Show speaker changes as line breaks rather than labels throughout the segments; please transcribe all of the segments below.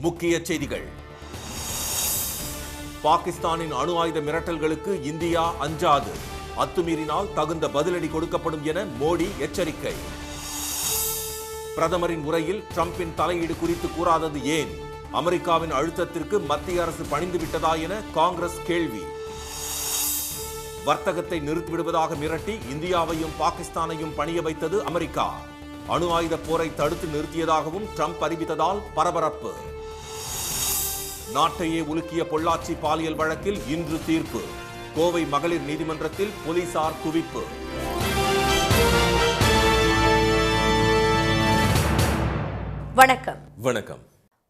முக்கிய செய்திகள். பாகிஸ்தானின் அணு ஆயுத மிரட்டல்களுக்கு இந்தியா அஞ்சாது. அத்துமீறினால் தகுந்த பதிலடி கொடுக்கப்படும் என மோடி எச்சரிக்கை. பிரதமரின் உரையில் டிரம்பின் தலையீடு குறித்து கூறாதது ஏன்? அமெரிக்காவின் அழுத்தத்திற்கு மத்திய அரசு பணிந்து விட்டதா என காங்கிரஸ் கேள்வி. வர்த்தகத்தை நிறுத்திவிடுவதாக மிரட்டி இந்தியாவையும் பாகிஸ்தானையும் பணிய வைத்தது அமெரிக்கா. அணு ஆயுத போரை தடுத்து நிறுத்தியதாகவும் ட்ரம்ப் அறிவித்ததால் பரபரப்பு. நாட்டையே உலுக்கிய பொள்ளாச்சி பாலியல் வழக்கில் இன்று தீர்ப்பு. கோவை மகளிர் நீதிமன்றத்தில் போலீசார் குவிப்பு.
வணக்கம்.
வணக்கம்.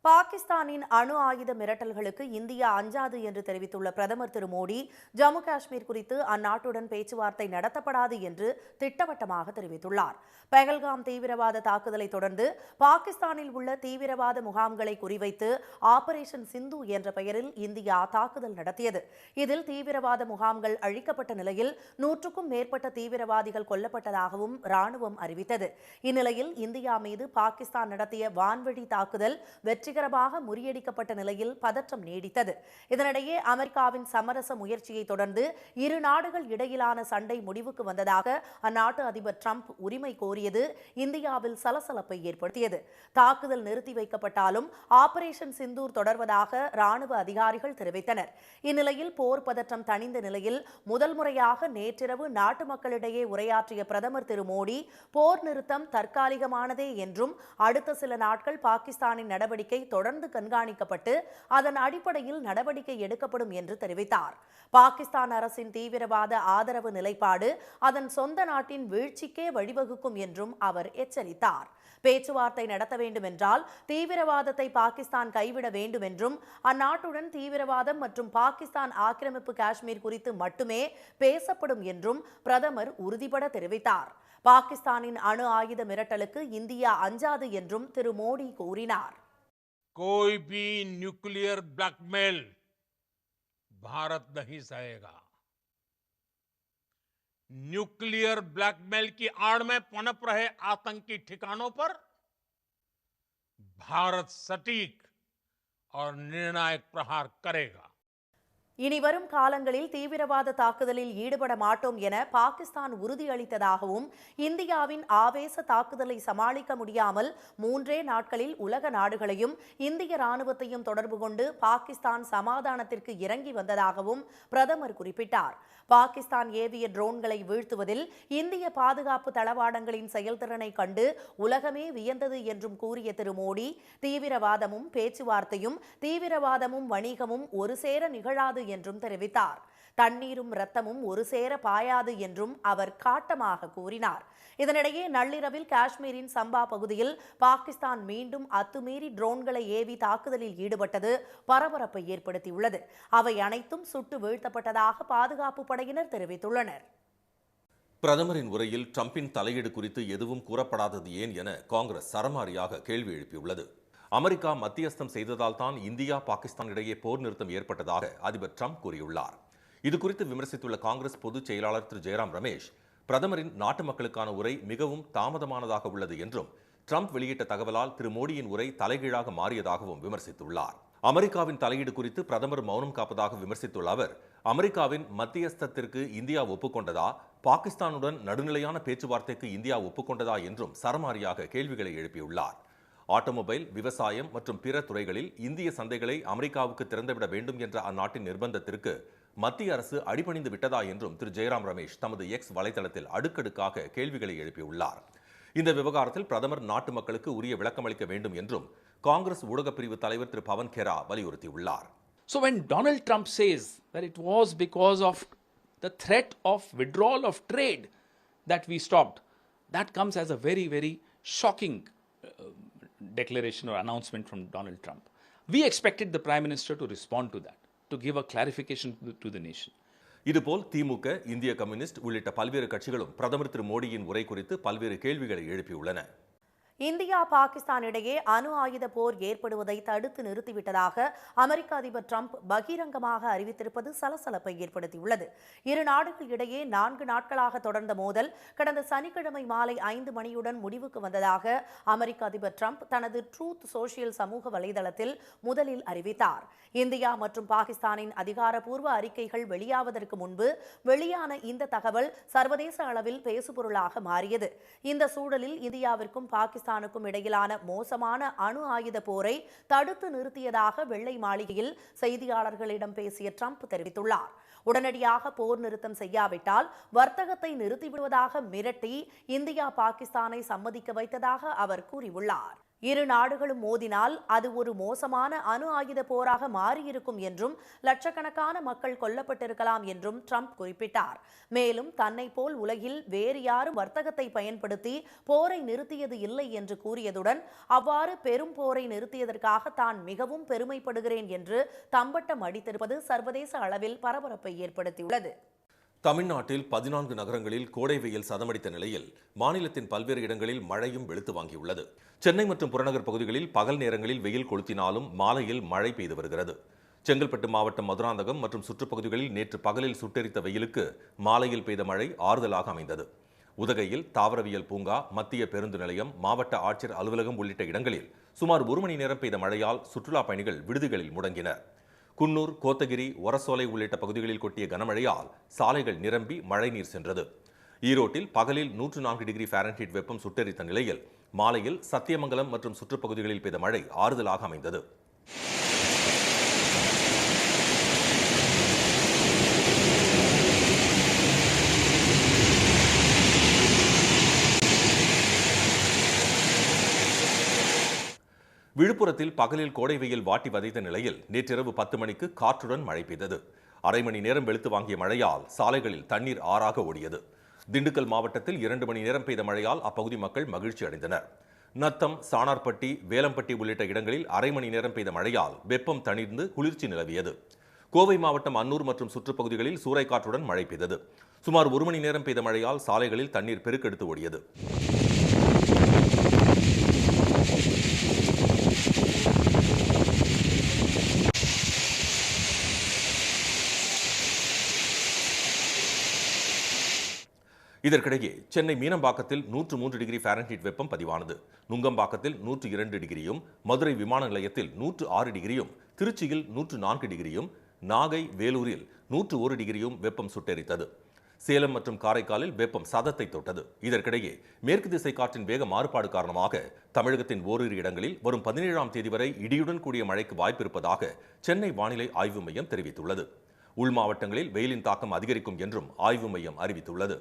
பாகிஸ்தானின் அணு ஆயுத மிரட்டல்களுக்கு இந்தியா அஞ்சாது என்று தெரிவித்துள்ள பிரதமர் திரு மோடி, ஜம்மு காஷ்மீர் குறித்து அந்நாட்டுடன் பேச்சுவார்த்தை நடத்தப்படாது என்று திட்டவட்டமாக தெரிவித்துள்ளார். பெஹல்காம் தீவிரவாத தாக்குதலை தொடர்ந்து பாகிஸ்தானில் உள்ள தீவிரவாத முகாம்களை குறிவைத்து ஆபரேஷன் சிந்து என்ற பெயரில் இந்தியா தாக்குதல் நடத்தியது. இதில் தீவிரவாத முகாம்கள் அழிக்கப்பட்ட நிலையில் 100க்கும் மேற்பட்ட தீவிரவாதிகள் கொல்லப்பட்டதாகவும் ராணுவம் அறிவித்தது. இந்நிலையில் இந்தியா மீது பாகிஸ்தான் நடத்திய வான்வழி தாக்குதல் வெற்றிகரமாக முறியடிக்கப்பட்ட நிலையில் பதற்றம் நீடித்தது. இதனிடையே அமெரிக்காவின் சமரச முயற்சியை தொடர்ந்து இரு நாடுகள் இடையிலான சண்டை முடிவுக்கு வந்ததாக அந்நாட்டு அதிபர் ட்ரம்ப் உரிமை கோரியது இந்தியாவில் சலசலப்பை ஏற்படுத்தியது. தாக்குதல் நிறுத்தி வைக்கப்பட்டாலும் ஆபரேஷன் சிந்தூர் தொடர்வதாக ராணுவ அதிகாரிகள் தெரிவித்தனர். இந்நிலையில் போர் பதற்றம் தணிந்த நிலையில் முதல் முறையாக நேற்றிரவு நாட்டு மக்களிடையே உரையாற்றிய பிரதமர் திரு மோடி, போர் நிறுத்தம் தற்காலிகமானதே என்றும் அடுத்த சில நாட்கள் பாகிஸ்தானின் நடவடிக்கை தொடர்ந்து கண்காணிக்கப்பட்டு அதன் அடிப்படையில் நடவடிக்கை எடுக்கப்படும் என்று தெரிவித்தார். பாகிஸ்தான் அரசின் தீவிரவாத ஆதரவு நிலைப்பாடு அதன் சொந்த நாட்டின் வீழ்ச்சிக்கே வழிவகுக்கும் என்றும் அவர் எச்சரித்தார். பேச்சுவார்த்தை நடத்த வேண்டும் என்றால் தீவிரவாதத்தை பாகிஸ்தான் கைவிட வேண்டும் என்றும் அந்நாட்டுடன் தீவிரவாதம் மற்றும் பாகிஸ்தான் ஆக்கிரமிப்பு காஷ்மீர் குறித்து மட்டுமே பேசப்படும் என்றும் பிரதமர் உறுதிபட தெரிவித்தார். பாகிஸ்தானின் அணு ஆயுத மிரட்டலுக்கு இந்தியா அஞ்சாது என்றும் திரு மோடி கூறினார்.
कोई भी न्यूक्लियर ब्लैकमेल भारत नहीं सहेगा. न्यूक्लियर ब्लैकमेल की आड़ में पनप रहे आतंकी ठिकानों पर भारत सटीक और निर्णायक प्रहार करेगा.
இனிவரும் காலங்களில் தீவிரவாத தாக்குதலில் ஈடுபட மாட்டோம் என பாகிஸ்தான் உறுதியளித்ததாகவும், இந்தியாவின் ஆவேச தாக்குதலை சமாளிக்க முடியாமல் 3 நாட்களில் உலக நாடுகளையும் இந்திய ராணுவத்தையும் தொடர்பு கொண்டு பாகிஸ்தான் சமாதானத்திற்கு இறங்கி வந்ததாகவும் பிரதமர் குறிப்பிட்டார். பாகிஸ்தான் ஏவிய ட்ரோன்களை வீழ்த்துவதில் இந்திய பாதுகாப்பு தளவாடங்களின் செயல்திறனை கண்டு உலகமே வியந்தது என்றும் கூறிய திரு மோடி, தீவிரவாதமும் பேச்சுவார்த்தையும் தீவிரவாதமும் வணிகமும் ஒரு சேர நிகழாது என்றும் தெரிவித்தார். தண்ணீரும் இரத்தமும் ஒரு சேர பாயாது என்றும் அவர் காட்டமாக கூறினார். இதனிடையே நள்ளிரவில் காஷ்மீரின் சம்பா பகுதியில் பாகிஸ்தான் மீண்டும் அத்துமீறி ட்ரோன்களை ஏவி தாக்குதலில் ஈடுபட்டது பரபரப்பை ஏற்படுத்தியுள்ளது. அவை அனைத்தும் சுட்டு வீழ்த்தப்பட்டதாக பாதுகாப்பு படையினர் தெரிவித்துள்ளனர்.
பிரதமரின் உரையில் ட்ரம்பின் தலையீடு குறித்து எதுவும் கூறப்படாதது ஏன் என காங்கிரஸ் சரமாரியாக கேள்வி எழுப்பியுள்ளது. அமெரிக்கா மத்தியஸ்தம் செய்ததால் தான் இந்தியா பாகிஸ்தான் இடையே போர் நிறுத்தம் ஏற்பட்டதாக அதிபர் ட்ரம்ப் கூறியுள்ளார். இதுகுறித்து விமர்சித்துள்ள காங்கிரஸ் பொதுச் செயலாளர் திரு ஜெயராம் ரமேஷ், பிரதமரின் நாட்டு மக்களுக்கான உரை மிகவும் தாமதமானதாக உள்ளது என்றும், ட்ரம்ப் வெளியிட்ட தகவலால் திரு மோடியின் உரை தலைகீழாக மாறியதாகவும் விமர்சித்துள்ளார். அமெரிக்காவின் தலையீடு குறித்து பிரதமர் மௌனம் காப்பதாக விமர்சித்துள்ள அவர், அமெரிக்காவின் மத்தியஸ்தத்திற்கு இந்தியா ஒப்புக்கொண்டதா, பாகிஸ்தானுடன் நடுநிலையான பேச்சுவார்த்தைக்கு இந்தியா ஒப்புக்கொண்டதா என்றும் சரமாரியாக கேள்விகளை எழுப்பியுள்ளார். ஆட்டோமொபைல், விவசாயம் மற்றும் பிற துறைகளில் இந்திய சந்தைகளை அமெரிக்காவுக்கு திறந்துவிட வேண்டும் என்ற அந்நாட்டின் நிர்பந்தத்திற்கு மத்திய அரசு அடிபணிந்து விட்டதா என்றும் திரு ஜெயராம் ரமேஷ் தமது எக்ஸ் வலைதளத்தில் அடுக்கடுக்காக கேள்விகளை எழுப்பியுள்ளார். இந்த விவகாரத்தில் பிரதமர் நாட்டு மக்களுக்கு உரிய விளக்கம் அளிக்க வேண்டும் என்றும் காங்கிரஸ் ஊடகப் பிரிவு தலைவர் திரு பவன் கெரா வலியுறுத்தியுள்ளார்.
So when Donald Trump says that it was because of the threat of withdrawal of trade that we stopped, that comes as a very, very shocking declaration or announcement from Donald Trump. We expected the Prime Minister to respond to that, to give a clarification to the nation.
இதுபோல் திமுக, இந்திய communist உள்ளிட்ட பல்வேறு கட்சிகளும் பிரதமர் திரு மோடியின் உரை குறித்து பல்வேறு கேள்விகளை எழுப்பியுள்ளன.
இந்தியா பாகிஸ்தான் இடையே அணு ஆயுத போர் ஏற்படுவதை தடுத்து நிறுத்திவிட்டதாக அமெரிக்க அதிபர் டிரம்ப் பகிரங்கமாக அறிவித்திருப்பது சலசலப்பை ஏற்படுத்தியுள்ளது. இரு நாடுகள் இடையே 4 நாட்களாக தொடர்ந்த மோதல் கடந்த சனிக்கிழமை மாலை 5 மணியுடன் முடிவுக்கு வந்ததாக அமெரிக்க அதிபர் டிரம்ப் தனது ட்ரூத் சோஷியல் சமூக வலைதளத்தில் முதலில் அறிவித்தார். இந்தியா மற்றும் பாகிஸ்தானின் அதிகாரப்பூர்வ அறிக்கைகள் வெளியாவதற்கு முன்பு வெளியான இந்த தகவல் சர்வதேச அளவில் பேசுபொருளாக மாறியது. இந்த சூழலில் இந்தியாவிற்கும் பாகிஸ்தானுக்கும் இடையிலான மோசமான அணு ஆயுத போரை தடுத்து நிறுத்தியதாக வெள்ளை மாளிகையில் செய்தியாளர்களிடம் பேசிய டிரம்ப் தெரிவித்துள்ளார். உடனடியாக போர் நிறுத்தம் செய்யாவிட்டால் வர்த்தகத்தை நிறுத்திவிடுவதாக மிரட்டி இந்தியா பாகிஸ்தானை சம்மதிக்க வைத்ததாக அவர் கூறியுள்ளார். இரு நாடுகளும் மோதினால் அது ஒரு மோசமான அணு ஆயுத போராக மாறியிருக்கும் என்றும் லட்சக்கணக்கான மக்கள் கொல்லப்பட்டிருக்கலாம் என்றும் ட்ரம்ப் குறிப்பிட்டார். மேலும் தன்னை போல் உலகில் வேறு யாரும் வர்த்தகத்தை பயன்படுத்தி போரை நிறுத்தியது இல்லை என்று கூறியதுடன் அவ்வாறு பெரும் போரை நிறுத்தியதற்காக தான் மிகவும் பெருமைப்படுகிறேன் என்று தம்பட்டம் அடித்திருப்பது சர்வதேச அளவில் பரபரப்பை ஏற்படுத்தியுள்ளது.
தமிழ்நாட்டில் 14 நகரங்களில் கோடை வெயில் சதமடித்த நிலையில் மாநிலத்தின் பல்வேறு இடங்களில் மழையும் வெளுத்து வாங்கியுள்ளது. சென்னை மற்றும் புறநகர் பகுதிகளில் பகல் நேரங்களில் வெயில் கொளுத்தினாலும் மாலையில் மழை பெய்து வருகிறது. செங்கல்பட்டு மாவட்டம் மதுராந்தகம் மற்றும் சுற்றுப்பகுதிகளில் நேற்று பகலில் சுட்டெரித்த வெயிலுக்கு மாலையில் பெய்த மழை ஆறுதலாக அமைந்தது. உதகையில் தாவரவியல் பூங்கா, மத்திய பேருந்து நிலையம், மாவட்ட ஆட்சியர் அலுவலகம் உள்ளிட்ட இடங்களில் சுமார் 1 மணி நேரம் பெய்த மழையால் சுற்றுலா பயணிகள் விடுதிகளில் முடங்கினர். குன்னூர், கோத்தகிரி, ஒரசோலை உள்ளிட்ட பகுதிகளில் கொட்டிய கனமழையால் சாலைகள் நிரம்பி மழைநீர் சென்றது. ஈரோட்டில் பகலில் 104 டிகிரி ஃபாரன்ஹீட் வெப்பம் சுட்டெரித்த நிலையில் மாலையில் சத்தியமங்கலம் மற்றும் சுற்றுப்பகுதிகளில் பெய்த மழை ஆறுதலாக அமைந்தது. விழுப்புரத்தில் பகலில் கோடை வெயில் வாட்டி வதைத்த நிலையில் நேற்றிரவு 10 மணிக்கு காற்றுடன் மழை பெய்தது. அரை மணி நேரம் வெளுத்து வாங்கிய மழையால் சாலைகளில் தண்ணீர் ஆறாக ஓடியது. திண்டுக்கல் மாவட்டத்தில் 2 மணி நேரம் பெய்த மழையால் அப்பகுதி மக்கள் மகிழ்ச்சி அடைந்தனர். நத்தம், சாணார்பட்டி, வேலம்பட்டி உள்ளிட்ட இடங்களில் அரை மணி நேரம் பெய்த மழையால் வெப்பம் தணிந்து குளிர்ச்சி நிலவியது. கோவை மாவட்டம் அன்னூர் மற்றும் சுற்றுப்பகுதிகளில் சூறைக்காற்றுடன் மழை பெய்தது. சுமார் 1 மணி நேரம் பெய்த மழையால் சாலைகளில் தண்ணீர் பெருக்கெடுத்து ஓடியது. இதற்கிடையே சென்னை மீனம்பாக்கத்தில் 103 டிகிரி ஃபாரன்ஹீட் வெப்பம் பதிவானது. நுங்கம்பாக்கத்தில் 102 டிகிரியும், மதுரை விமான நிலையத்தில் 106 டிகிரியும், திருச்சியில் 104 டிகிரியும், நாகை, வேலூரில் 101 டிகிரியும் வெப்பம் சுட்டெரித்தது. சேலம் மற்றும் காரைக்காலில் வெப்பம் சதத்தை தொட்டது. இதற்கிடையே மேற்கு திசை காற்றின் வேக மாறுபாடு காரணமாக தமிழகத்தின் ஓரிரு இடங்களில் வரும் 17ஆம் தேதி வரை இடியுடன் கூடிய மழைக்கு வாய்ப்பிருப்பதாக சென்னை வானிலை ஆய்வு மையம் தெரிவித்துள்ளது. உள் மாவட்டங்களில் வெயிலின் தாக்கம் அதிகரிக்கும் என்றும் ஆய்வு மையம் அறிவித்துள்ளது.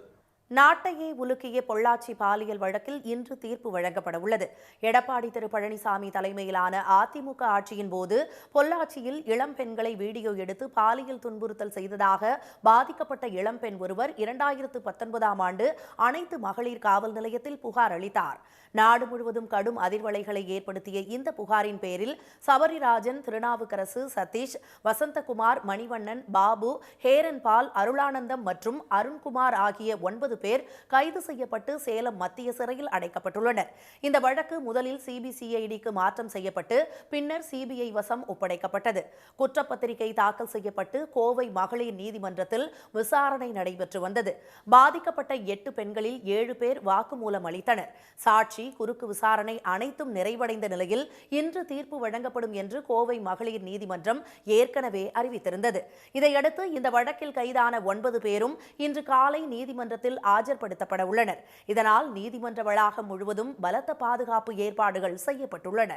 நாட்டையே உலுக்கிய பொள்ளாச்சி பாலியல் வழக்கில் இன்று தீர்ப்பு வழங்கப்பட உள்ளது. எடப்பாடி திரு பழனிசாமி தலைமையிலான அதிமுக ஆட்சியின் போது பொள்ளாச்சியில் இளம் பெண்களை வீடியோ எடுத்து பாலியல் துன்புறுத்தல் செய்ததாக பாதிக்கப்பட்ட இளம்பெண் ஒருவர் 2019ஆம் ஆண்டு அனைத்து மகளிர் காவல் நிலையத்தில் புகார் அளித்தார். நாடு முழுவதும் கடும் அதிர்வலைகளை ஏற்படுத்திய இந்த புகாரின் பேரில் சபரிராஜன், திருநாவுக்கரசு, சதீஷ், வசந்தகுமார், மணிவண்ணன், பாபு, ஹேரன்பால், அருளானந்தம் மற்றும் அருண்குமார் ஆகிய 9 பேர் கைது செய்யப்பட்டு சேலம் மத்திய சிறையில் அடைக்கப்பட்டுள்ளனர். இந்த வழக்கு முதலில் சிபிசிஐடிக்கு மாற்றம் செய்யப்பட்டு பின்னர் சிபிஐ வசம் ஒப்படைக்கப்பட்டது. குற்றப்பத்திரிகை தாக்கல் செய்யப்பட்டு கோவை மகளிர் நீதிமன்றத்தில் விசாரணை நடைபெற்று வந்தது. பாதிக்கப்பட்ட 8 பெண்களில் 7 பேர் வாக்குமூலம் அளித்தனர். சாட்சி, குறுக்கு விசாரணை அனைத்தும் நிறைவடைந்த நிலையில் இன்று தீர்ப்பு வழங்கப்படும் என்று கோவை மகளிர் நீதிமன்றம் ஏற்கனவே அறிவித்திருந்தது. இதையடுத்து இந்த வழக்கில் கைதான 9 பேரும் இன்று காலை நீதிமன்றத்தில் ஆஜர்படுத்தப்பட உள்ளனர். இதனால் நீதிமன்ற வளாகம் முழுவதும் பலத்த பாதுகாப்பு ஏற்பாடுகள் செய்யப்பட்டுள்ளன.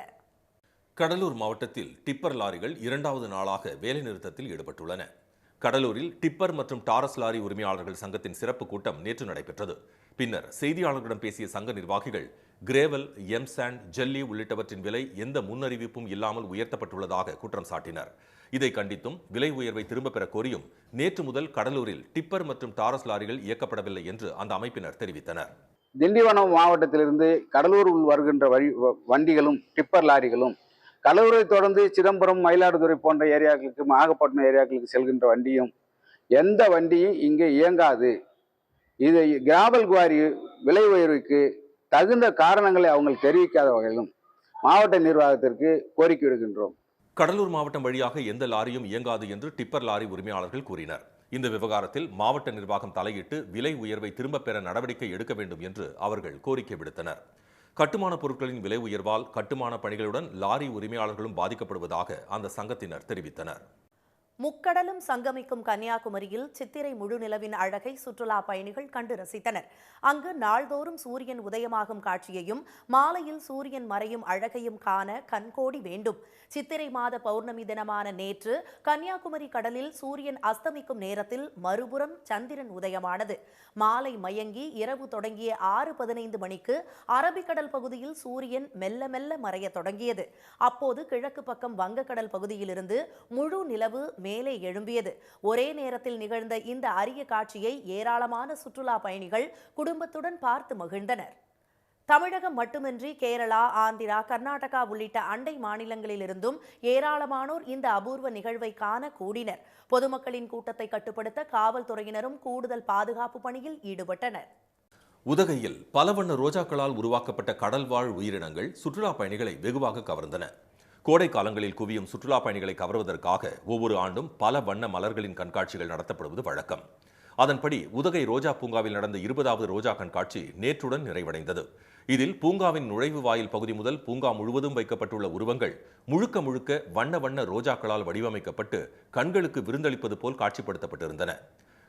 கடலூர் மாவட்டத்தில் டிப்பர் லாரிகள் 2வது நாளாக வேலைநிறுத்தத்தில் ஈடுபட்டுள்ளன. கடலூரில் டிப்பர் மற்றும் டாரஸ் லாரி உரிமையாளர்கள் சங்கத்தின் சிறப்பு கூட்டம் நேற்று நடைபெற்றது. பின்னர் செய்தியாளர்களிடம் பேசிய சங்க நிர்வாகிகள் கிரேவல், எம்சாண்ட், ஜல்லி உள்ளிட்டவற்றின் விலை எந்த முன்னறிவிப்பும் இல்லாமல் உயர்த்தப்பட்டுள்ளதாக குற்றம் சாட்டினர். இதை கண்டித்தும் விலை உயர்வை திரும்பப் பெற கோரியும் நேற்று முதல் கடலூரில் டிப்பர் மற்றும் டாரஸ் லாரிகள் இயக்கப்படவில்லை என்று அந்த அமைப்பினர் தெரிவித்தனர்.
திண்டிவனம் மாவட்டத்திலிருந்து கடலூர் வருகின்ற வண்டிகளும் டிப்பர் லாரிகளும் கடலூரை தொடர்ந்து சிதம்பரம், மயிலாடுதுறை போன்ற ஏரியாக்களுக்கு, நாகப்பட்டினம் ஏரியாக்களுக்கு செல்கின்ற வண்டியும் எந்த வண்டியும் இங்கே இயங்காது. இது கிராவல் குவாரி விலை உயர்வுக்கு தகுந்த காரணங்களை அவங்க தெரிவிக்காத வகையிலும் மாவட்ட நிர்வாகத்திற்கு கோரிக்கை விடுக்கின்றோம்.
கடலூர் மாவட்டம் வழியாக எந்த லாரியும் இயங்காது என்று டிப்பர் லாரி உரிமையாளர்கள் கூறினர். இந்த விவகாரத்தில் மாவட்ட நிர்வாகம் தலையிட்டு விலை உயர்வை திரும்பப் பெற நடவடிக்கை எடுக்க வேண்டும் என்று அவர்கள் கோரிக்கை விடுத்தனர். கட்டுமான பொருட்களின் விலை உயர்வால் கட்டுமான பணிகளுடன் லாரி உரிமையாளர்களும் பாதிக்கப்படுவதாக அந்த சங்கத்தினர் தெரிவித்தனர்.
முக்கடலும் சங்கமிக்கும் கன்னியாகுமரியில் சித்திரை முழு நிலவின் அழகை சுற்றுலா பயணிகள் கண்டு ரசித்தனர். அங்கு நாள்தோறும் சூரியன் உதயமாகும் காட்சியையும் மாலையில் சூரியன் மறையும் அழகையும் காண கண்கோடி வேண்டும். சித்திரை மாத பௌர்ணமி தினமான நேற்று கன்னியாகுமரி கடலில் சூரியன் அஸ்தமிக்கும் நேரத்தில் மறுபுறம் சந்திரன் உதயமானது. மாலை மயங்கி இரவு தொடங்கிய 6:15 மணிக்கு அரபிக்கடல் பகுதியில் சூரியன் மெல்ல மெல்ல மறைய தொடங்கியது. அப்போது கிழக்கு பக்கம் வங்கக்கடல் பகுதியிலிருந்து முழு நிலவு மேலே எழும்பியது. ஒரே நேரத்தில் நிகழ்ந்த இந்த அரிய காட்சியை ஏராளமான சுற்றுலா பயணிகள் குடும்பத்துடன் பார்த்து மகிழ்ந்தனர். தமிழகம் மட்டுமின்றி கேரளா, ஆந்திரா, கர்நாடகா உள்ளிட்ட அண்டை மாநிலங்களிலிருந்தும் ஏராளமானோர் இந்த அபூர்வ நிகழ்வை காண கூடினர். பொதுமக்களின் கூட்டத்தை கட்டுப்படுத்த காவல்துறையினரும் கூடுதல் பாதுகாப்பு பணியில் ஈடுபட்டனர்.
உதகையில் பல வண்ண ரோஜாக்களால் உருவாக்கப்பட்ட கடல்வாழ் உயிரினங்கள் சுற்றுலா பயணிகளை வெகுவாக கவர்ந்தன. கோடை காலங்களில் குவியும் சுற்றுலா பயணிகளை கவர்வதற்காக ஒவ்வொரு ஆண்டும் பல வண்ண மலர்களின் கண்காட்சிகள் நடத்தப்படுவது வழக்கம். அதன்படி உதகை ரோஜா பூங்காவில் நடந்த 20வது ரோஜா கண்காட்சி நேற்றுடன் நிறைவடைந்தது. இதில் பூங்காவின் நுழைவு வாயில் பகுதி முதல் பூங்கா முழுவதும் வைக்கப்பட்டுள்ள உருவங்கள் முழுக்க முழுக்க வண்ண வண்ண ரோஜாக்களால் வடிவமைக்கப்பட்டு கண்களுக்கு விருந்தளிப்பது போல் காட்சிப்படுத்தப்பட்டிருந்தன.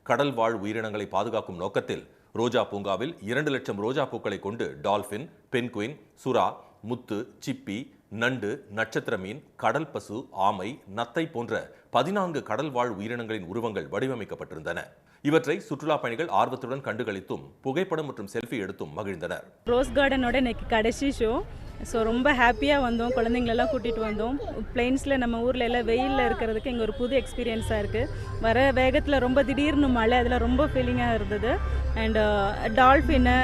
கடல் வாழ் உயிரினங்களை பாதுகாக்கும் நோக்கத்தில் ரோஜா பூங்காவில் 2 லட்சம் ரோஜா பூக்களை கொண்டு டால்பின், பென்குயின், சுறா, முத்து, சிப்பி, நண்டு, நட்சத்திர மீன், கடல் பசு, ஆமை, நத்தை போன்ற 14 கடல் வாழ் உயிரினங்களின் உருவங்கள் வடிவமைக்கப்பட்டிருந்தன. இவற்றை சுற்றுலா பயணிகள் ஆர்வத்துடன் கண்டுகளித்தும் புகைப்படம் மற்றும் செல்ஃபி எடுத்தும் மகிழ்ந்தனர்.
ரோஸ் கார்டனோட இன்னைக்கு கடைசி ஷோ. ஸோ ரொம்ப ஹாப்பியாக வந்தோம், குழந்தைங்களெல்லாம் கூட்டிகிட்டு வந்தோம். பிளெயின்ஸில் நம்ம ஊரில் எல்லாம் வெயிலில் இருக்கிறதுக்கு இங்கே ஒரு புது எக்ஸ்பீரியன்ஸாக இருக்குது. வர வேகத்தில் ரொம்ப திடீர்னு மழை, அதில் ரொம்ப ஃபீலிங்காக இருந்தது. அண்ட் டால்ஃபின்னு,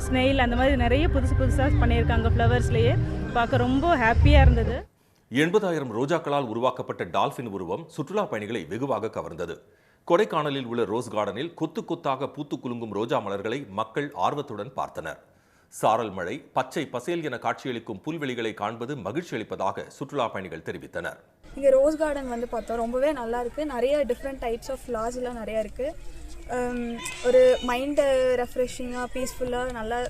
ஸ்னெயில், அந்த மாதிரி நிறைய புதுசாக பண்ணியிருக்காங்க. ஃப்ளவர்ஸ்லேயே பார்க்க ரொம்ப ஹாப்பியாக இருந்தது.
80,000 ரோஜாக்களால் உருவாக்கப்பட்ட டால்பின் உருவம் சுற்றுலா பயணிகளை வெகுவாக கவர்ந்தது. கொடைக்கானலில் உள்ள ரோஸ் கார்டனில் கொத்து கொத்தாக பூத்து குலுங்கும் ரோஜா மலர்களை மக்கள் ஆர்வத்துடன் பார்த்தனர். சாரல் மழை, பச்சை பசேல் என காட்சியளிக்கும் புல்வெளிகளை காண்பது மகிழ்ச்சி அளிப்பதாக சுற்றுலா பயணிகள் தெரிவித்தனர்.
இங்கே ரோஸ் கார்டன் வந்து பார்த்தோம், ரொம்பவே நல்லா இருக்குது. நிறைய டிஃப்ரெண்ட் டைப்ஸ் ஆஃப் ஃப்ளார்ஸ் எல்லாம் நிறையா இருக்குது. ஒரு மைண்டு ரெஃப்ரெஷிங்காக, பீஸ்ஃபுல்லாக, நல்லா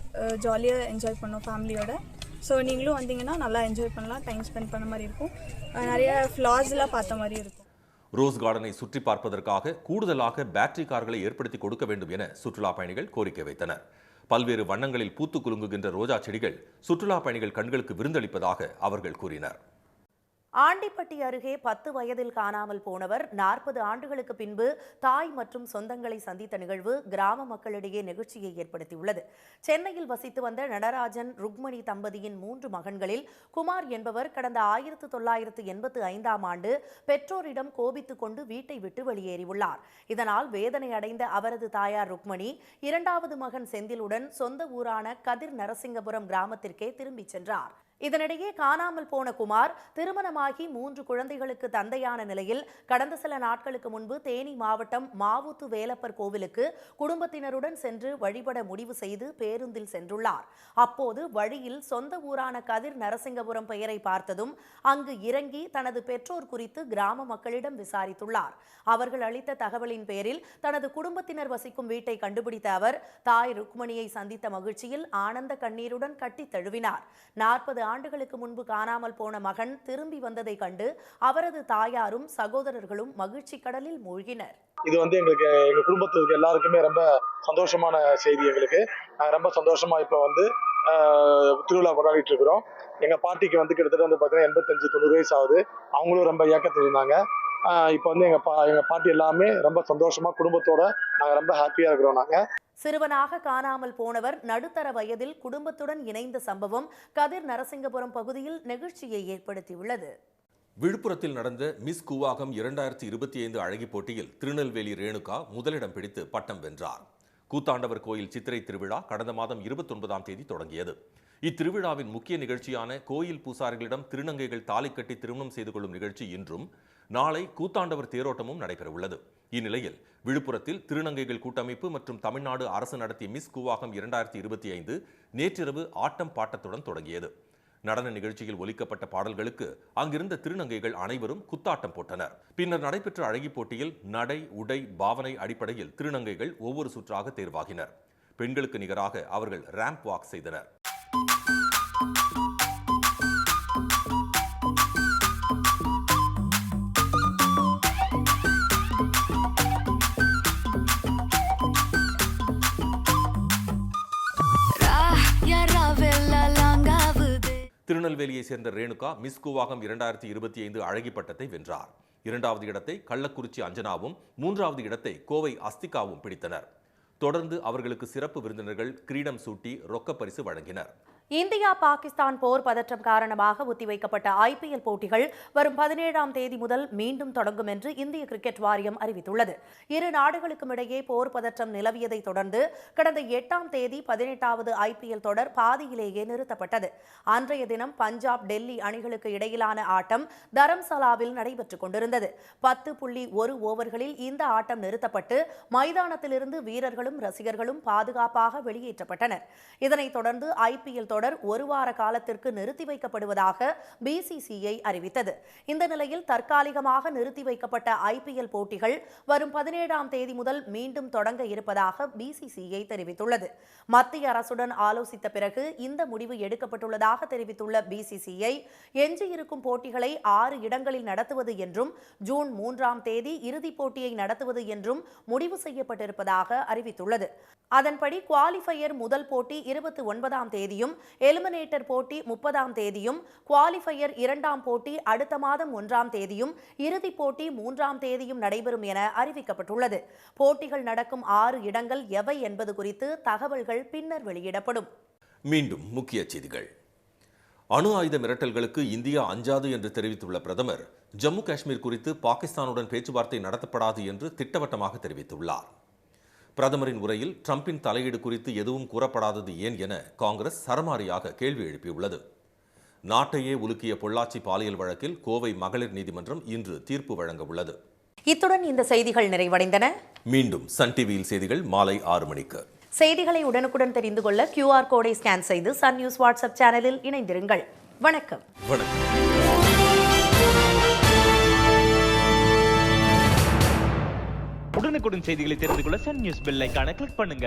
ஜாலியாக என்ஜாய் பண்ணோம் ஃபேமிலியோட. ஸோ நீங்களும் வந்தீங்கன்னா நல்லா என்ஜாய் பண்ணலாம், டைம் ஸ்பெண்ட் பண்ண மாதிரி இருக்கும். நிறைய ஃப்ளார்ஸ்லாம் பார்த்த மாதிரி இருக்கும்.
ரோஸ் கார்டனை சுற்றி பார்ப்பதற்காக கூடுதலாக பேட்டரி கார்களை ஏற்படுத்தி கொடுக்க வேண்டும் என சுற்றுலா பயணிகள் கோரிக்கை வைத்தனர். பல்வேறு வண்ணங்களில் பூத்து குலுங்குகின்ற ரோஜா செடிகள் சுற்றுலா பயணிகள் கண்களுக்கு விருந்தளிப்பதாக அவர்கள் கூறினர்.
ஆண்டிப்பட்டி அருகே 10 வயதில் காணாமல் போனவர் 40 ஆண்டுகளுக்கு பின்பு தாய் மற்றும் சொந்தங்களை சந்தித்த நிகழ்வு கிராம மக்களிடையே நெகிழ்ச்சியை ஏற்படுத்தியுள்ளது. சென்னையில் வசித்து வந்த நடராஜன், ருக்மணி தம்பதியின் 3 மகன்களில் குமார் என்பவர் கடந்த 1985ஆம் ஆண்டு பெற்றோரிடம் கோபித்துக் கொண்டு வீட்டை விட்டு வெளியேறியுள்ளார். இதனால் வேதனை அடைந்த அவரது தாயார் ருக்மணி 2வது மகன் செந்திலுடன் சொந்த ஊரான கதிர் நரசிங்கபுரம் கிராமத்திற்கே திரும்பிச் சென்றார். இதனிடையே காணாமல் போன குமார் திருமணமாகி 3 குழந்தைகளுக்கு தந்தையான நிலையில் கடந்த சில நாட்களுக்கு முன்பு தேனி மாவட்டம் மாவுத்து வேலப்பர் கோவிலுக்கு குடும்பத்தினருடன் சென்று வழிபட முடிவு செய்து பேருந்தில் சென்றுள்ளார். அப்போது வழியில் சொந்த ஊரான கதிர் நரசிங்கபுரம் பெயரை பார்த்ததும் அங்கு இறங்கி தனது பெற்றோர் குறித்து கிராம மக்களிடம் விசாரித்துள்ளார். அவர்கள் அளித்த தகவலின் பேரில் தனது குடும்பத்தினர் வசிக்கும் வீட்டை கண்டுபிடித்த அவர் தாய் ருக்மணியை சந்தித்த மகிழ்ச்சியில் ஆனந்த கண்ணீருடன் கட்டி தழுவினார். 40 ஆண்டுகளுக்கு முன்பு காணாமல் போன மகன் திரும்பி வந்ததை கண்டு அவரது தாயாரும் சகோதரர்களும் மகிழ்ச்சி கடலில் மூழ்கினர்.
இது வந்து எங்க குடும்பத்துக்கு எல்லாருக்குமே ரொம்ப சந்தோஷமான செய்தி. எங்களுக்கு ரொம்ப சந்தோஷமா இப்ப வந்து திருவிழா கொண்டாடிட்டு இருக்கிறோம். எங்க பாட்டிக்கு வந்து கிட்டத்தட்ட வந்து பாத்தீங்கன்னா 85-90 வயசு ஆகுது. அவங்களும் ரொம்ப ஏக்கத்தில் இருந்தாங்க. இப்ப வந்து எங்க பாட்டி எல்லாமே ரொம்ப சந்தோஷமா குடும்பத்தோட நாங்க ரொம்ப ஹாப்பியா இருக்கிறோம். நாங்க
சிறுவனாக காணாமல் போனவர் நடுத்தர வயதில் குடும்பத்துடன் இணைந்த சம்பவம் கதிர் நரசிங்கபுரம் பகுதியில் நெகிழ்ச்சியை ஏற்படுத்தியுள்ளது.
விழுப்புரத்தில் நடந்த மிஸ் கூவாகம் 2025 அழகி போட்டியில் திருநெல்வேலி ரேணுகா முதலிடம் பிடித்து பட்டம் வென்றார். கூத்தாண்டவர் கோயில் சித்திரை திருவிழா கடந்த மாதம் 29ஆம் தேதி தொடங்கியது. இத்திருவிழாவின் முக்கிய நிகழ்ச்சியான கோயில் பூசாரிகளிடம் திருநங்கைகள் தாலி கட்டி திருமணம் செய்து கொள்ளும் நிகழ்ச்சி இன்றும், நாளை கூத்தாண்டவர் தேரோட்டமும் நடைபெறவுள்ளது. இந்நிலையில் விழுப்புரத்தில் திருநங்கைகள் கூட்டமைப்பு மற்றும் தமிழ்நாடு அரசு நடத்திய மிஸ் கூவாகம் 2025 நேற்றிரவு ஆட்டம் பாட்டத்துடன் தொடங்கியது. நடன நிகழ்ச்சியில் ஒலிக்கப்பட்ட பாடல்களுக்கு அங்கிருந்த திருநங்கைகள் அனைவரும் குத்தாட்டம் போட்டனர். பின்னர் நடைபெற்ற அழகி போட்டியில் நடை, உடை, பாவனை அடிப்படையில் திருநங்கைகள் ஒவ்வொரு சுற்றாக தேர்வாகினர். பெண்களுக்கு நிகராக அவர்கள் ரேம்ப் வாக் செய்தனர். திருநெல்வேலியை சேர்ந்த ரேணுகா மிஸ் கூவாகம் 2025 அழகி பட்டத்தை வென்றார். 2வது இடத்தை கள்ளக்குறிச்சி அஞ்சனாவும் 3வது இடத்தை கோவை அஸ்திகாவும் பிடித்தனர். தொடர்ந்து அவர்களுக்கு சிறப்பு விருந்தினர்கள் கிரீடம் சூட்டி ரொக்க பரிசு வழங்கினர்.
இந்தியா பாகிஸ்தான் போர் பதற்றம் காரணமாக ஒத்திவைக்கப்பட்ட IPL போட்டிகள் வரும் 17ஆம் தேதி முதல் மீண்டும் தொடங்கும் என்று இந்திய கிரிக்கெட் வாரியம் அறிவித்துள்ளது. இரு நாடுகளுக்கும் இடையே போர் பதற்றம் நிலவியதை தொடர்ந்து கடந்த 8ஆம் தேதி 18வது IPL தொடர் பாதியிலேயே நிறுத்தப்பட்டது. அன்றைய தினம் பஞ்சாப், டெல்லி அணிகளுக்கு இடையிலான ஆட்டம் தரம்சாலாவில் நடைபெற்றுக் கொண்டிருந்தது. 10.1 ஓவர்களில் இந்த ஆட்டம் நிறுத்தப்பட்டு மைதானத்திலிருந்து வீரர்களும் ரசிகர்களும் பாதுகாப்பாக வெளியேற்றப்பட்டனர். இதனைத் தொடர்ந்து IPL தொடர் ஒரு வார காலத்திற்கு நிறுத்தி வைக்கப்படுவதாக BCCI அறிவித்தது. இந்த நிலையில் தற்காலிகமாக நிறுத்தி வைக்கப்பட்ட IPL போட்டிகள் வரும் 17ஆம் தேதி முதல் மீண்டும் தொடங்க இருப்பதாக BCCI தெரிவித்துள்ளது. மத்திய அரசுடன் ஆலோசித்த பிறகு இந்த முடிவு எடுக்கப்பட்டுள்ளதாக தெரிவித்துள்ள BCCI எஞ்சியிருக்கும் போட்டிகளை 6 இடங்களில் நடத்துவது என்றும் ஜூன் 3ஆம் தேதி இறுதிப் போட்டியை நடத்துவது என்றும் முடிவு செய்யப்பட்டிருப்பதாக அறிவித்துள்ளது. அதன்படி குவாலிஃபயர் முதல் போட்டி 29ஆம் தேதியும், எலிமினேட்டர் போட்டி 30ஆம் தேதியும், குவாலிஃபயர் 2ஆம் போட்டி அடுத்த மாதம் 1ஆம் தேதியும், இறுதிப் போட்டி 3ஆம் தேதியும் நடைபெறும் என அறிவிக்கப்பட்டுள்ளது. போட்டிகள் நடக்கும் 6 இடங்கள் எவை என்பது குறித்து தகவல்கள் பின்னர் வெளியிடப்படும்.
மீண்டும் முக்கிய செய்திகள். அணு ஆயுத மிரட்டல்களுக்கு இந்தியா அஞ்சாது என்று தெரிவித்துள்ள பிரதமர், ஜம்மு காஷ்மீர் குறித்து பாகிஸ்தானுடன் பேச்சுவார்த்தை நடத்தப்படாது என்று திட்டவட்டமாக தெரிவித்துள்ளார். பிரதமரின் உரையில் ட்ரம்பின் தலையீடு குறித்து எதுவும் கூறப்படாதது ஏன் என காங்கிரஸ் சரமாரியாக கேள்வி எழுப்பியுள்ளது. நாட்டையே உலுக்கிய பொள்ளாச்சி பாலியல் வழக்கில் கோவை மகளிர் நீதிமன்றம் இன்று தீர்ப்பு வழங்க உள்ளது.
இத்துடன் இந்த செய்திகள் நிறைவடைந்தன.
மீண்டும் சன் டிவியில் செய்திகள் மாலை 6 மணிக்கு.
செய்திகளை உடனுக்குடன் தெரிந்து கொள்ள QR கோடை ஸ்கேன் செய்து சன் நியூஸ் வாட்ஸ்அப் சேனலில் இணைந்திருங்கள். வணக்கம்.
உடனுக்குடன் செய்திகளை தெரிந்து கொள்ள சன் நியூஸ் பெல் ஐகானை கிளிக் பண்ணுங்க.